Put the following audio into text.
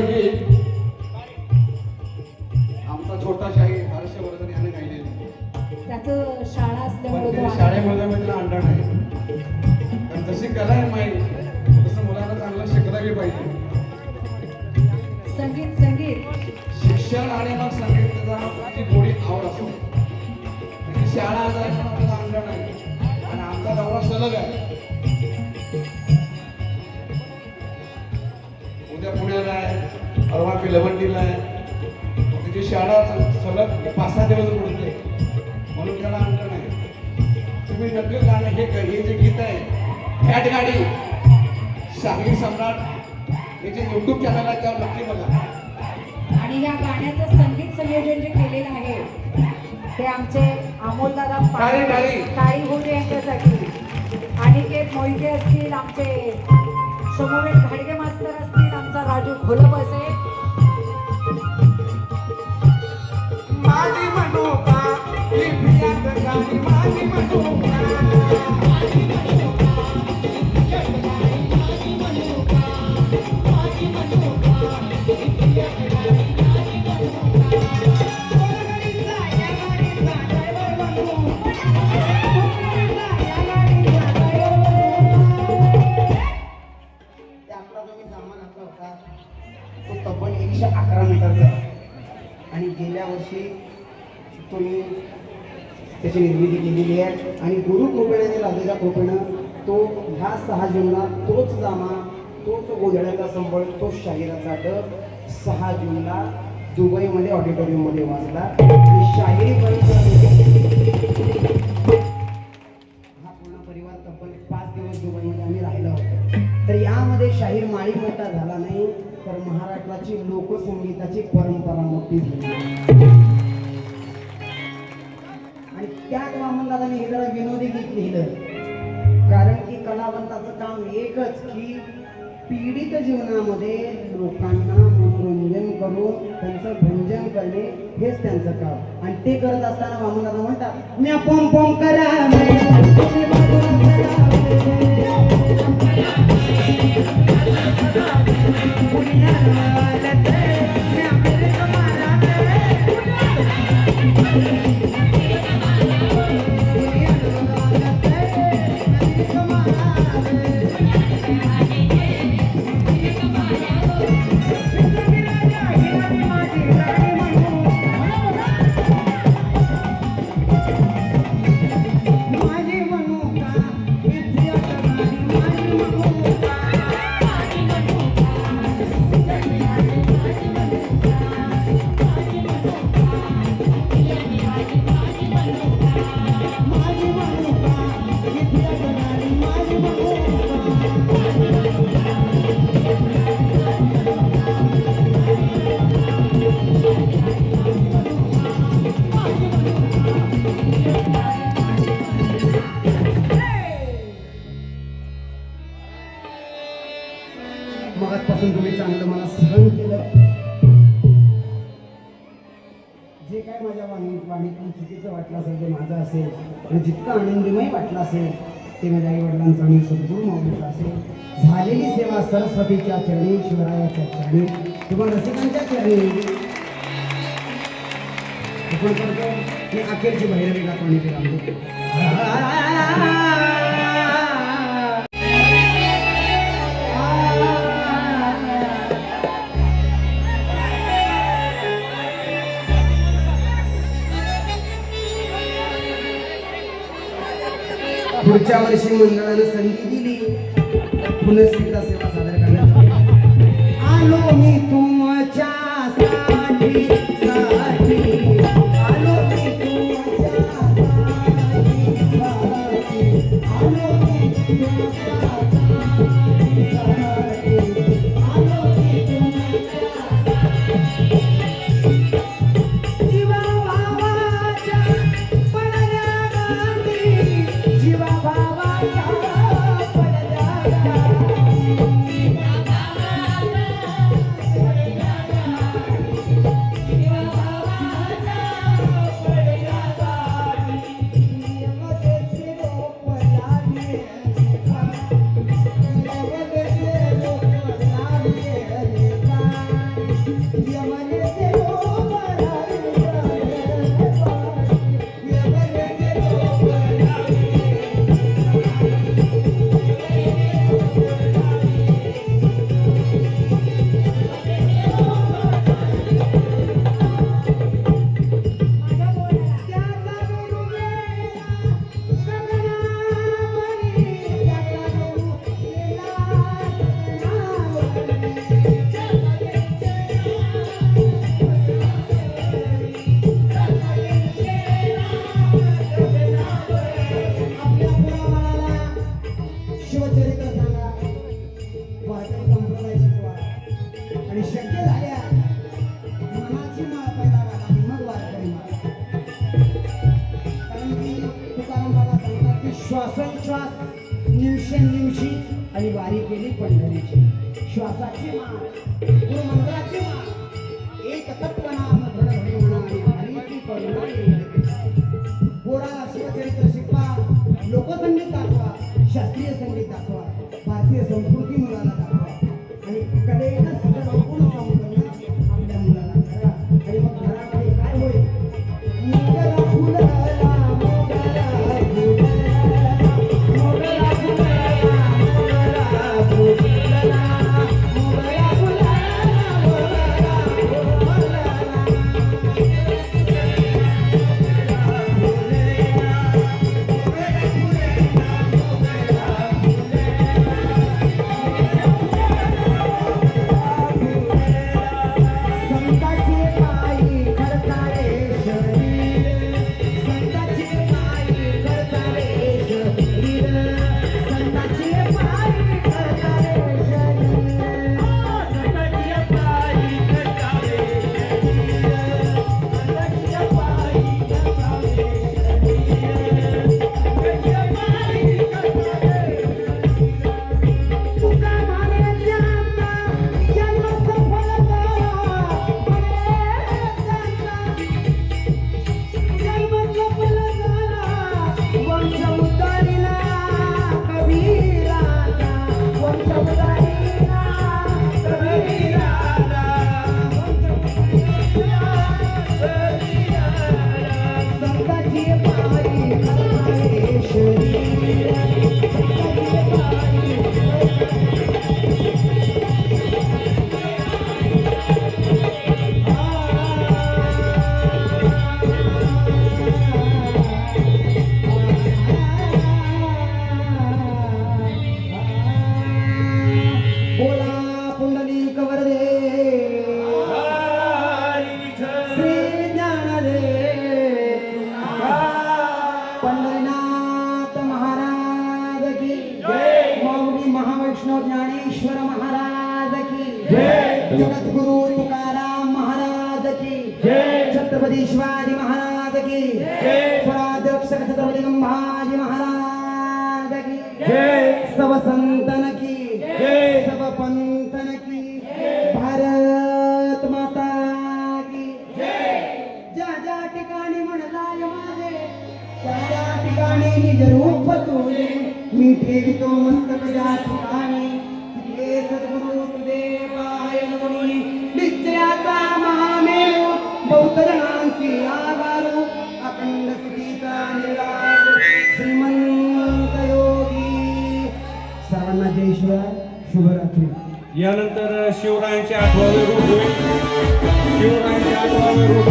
गीत आमचा छोटा शाहीर हर्षवर्धन याने गायलेलं. त्याचं शाळा असल्यामुळे पण तो ते शाळेमध्ये मी त्याला आणलं नाही. कारण जशी कला आहे माहीत तसं मुलांना चांगलं शिकलाही पाहिजे. संगीत संगीत शिक्षण आणि मग संगीताची गोडी आवड असो. ती शाळा जायचं आपल्याला आणलं नाही आणि आमचा दौरा सलग आहे. उद्या पुण्याला आहे, परवा पिलवंडीला आहे. त्याची शाळा सलग 5-6 दिवस बुडते म्हणून त्याला आणलं नाही. तुम्ही नक्की गाणं हे जे गीत आहे फॅट गाडी सांगली सम्राट हे जे युट्यूब चॅनल आहे त्यावर नक्की बघा. आणि या गाण्याचं संगीत संयोजन जे केलेलं आहे ते आमचे अमोलदादा टाळी होते यांच्यासाठी. अनिकेत मोहिते असतील, आमचे समोवेश घाडगे मास्तर असतील, आमचा राजू घोलप असेल. माझी मनोका ही प्रियात गाणी माझी मनोका तब्बल 111 मीटरचा आणि गेल्या वर्षी तुम्ही त्याची निर्मिती केलेली आहे. आणि गुरु कृपेने राजाच्या कृपेनं तो ह्या 6 जूनला तोच जामा, तोच गोंधळ्याचा संबळ, तोच शाहिराचा डब 6 जूनला दुबईमध्ये ऑडिटोरियममध्ये वाजला. आणि शाहिरी हा पूर्ण परिवार तब्बल 5 दिवस दुबईमध्ये आम्ही राहिला होतो. तर यामध्ये शाहीर माळी मोठा झाला नाही तर महाराष्ट्राची लोकसंगीताची परंपरा मोठी झाली. आणि त्याच वामनदादांनी हे जरा विनोदी गीत लिहिलं. कारण की कलावंताचं काम एकच की पीडित जीवनामध्ये लोकांना मनोरंजन करून त्यांचं भंजन करणे हेच त्यांचं काम. आणि ते करत असताना वामनदादा म्हणतात म्या पॉम पॉम करा मगाचपासून तुम्ही चांगलं मला सहन केलं. जे काय माझ्या वाणीतून चुकीचं वाटलं असेल ते माझं असेल आणि जितकं आनंदमय वाटलं असेल ते माझ्या आई वडिलांचं आणि सद्गुरू माऊलीचं असेल. झालेली सेवा सरस्वतीच्या चरणी, शिवरायाच्या चरणी किंवा रसिकांच्या चरणी आपण करतो. मी अखेरची भैरवी गातो ते रामदेव. पुढच्या वर्षी मंडळानं संधी दिली पुन्हा एकदा सेवा सादर करण्यासाठी. आलो मी तुमच्यासाठी आलो मी माझ्या बोलायला शिवचरित्र सांगा, भारतीय संप्रदाय शिकवा आणि शक्य झाल्या मनाची माळ पहिला घाला आणि मग वारकरी माळ. कारण की तुकाराम बाबा सांगतात की श्वासोच्छ्वास निमिषी आणि वारी केली पंढरीची. श्वासाची माळ, गुरुमंत्राची माळ, एक तत्व नाम धड धड म्हणा आणि हरीची करुणा येईल. पोराला शिवचरित्र शिकवा, लोकसंगीत दाखवा, शास्त्रीय संगीत दाखवा, भारतीय संस्कृती मुलाला दाखवा आणि कलेनं संपूर्ण सौंदर्य आपल्या मुलाला करा. आणि मग घरामध्ये काय होईल? मोगरा फुलला, मोगरा फुलला, मोगरा फुलला, मोगरा फुलला, मोगरा फुलला, मोगरा संताचे पायी खडकाळे शरीर, संताचे पायी खडकाळे शरीर, संताचे पायी खडकाळे शरीर, संताचे पायी खडकाळे शरीर, संताचे पायी खडकाळे शरीर, संताचे पायी खडकाळे तुका मानेच्या जन्म सफल जन्म सफल झाला, वंश उद्धारिला कबीराचा, वंश उद्धारिला कबीराचा, संताची पायी खडकाळे शरीर, संताची पायी बोला पुंडलिक वरदे श्री ज्ञानदेव पंढरीनाथ महाराज की मौली महावैष्णव ज्ञानेश्वर महाराज की जगद्गुरु तुकाराम महाराज की छत्रपती शिवाजी महाराज की स्वराध्यक्ष छत्रपती संभाजी महाराज की सब संतन की सब पंथन की भारत माता की ज्या ज्या ठिकाणी म्हणलाय माझे त्या त्या ठिकाणी निज रूप तुझे मी ठेवितो मस्तक ज्या ठिकाणी तिथे सद्गुरु तुझे पाय मुनी निश्चयाचा महामेरू बौद्ध जनांची आगारू अखंड स्थितीचा निर्वाह श्रीमंत योगी. सर्वांना जय शिवाय, शुभरात्री. यानंतर शिवरायांचे 8वे रूप होईल. शिवरायांचे 8वे रूप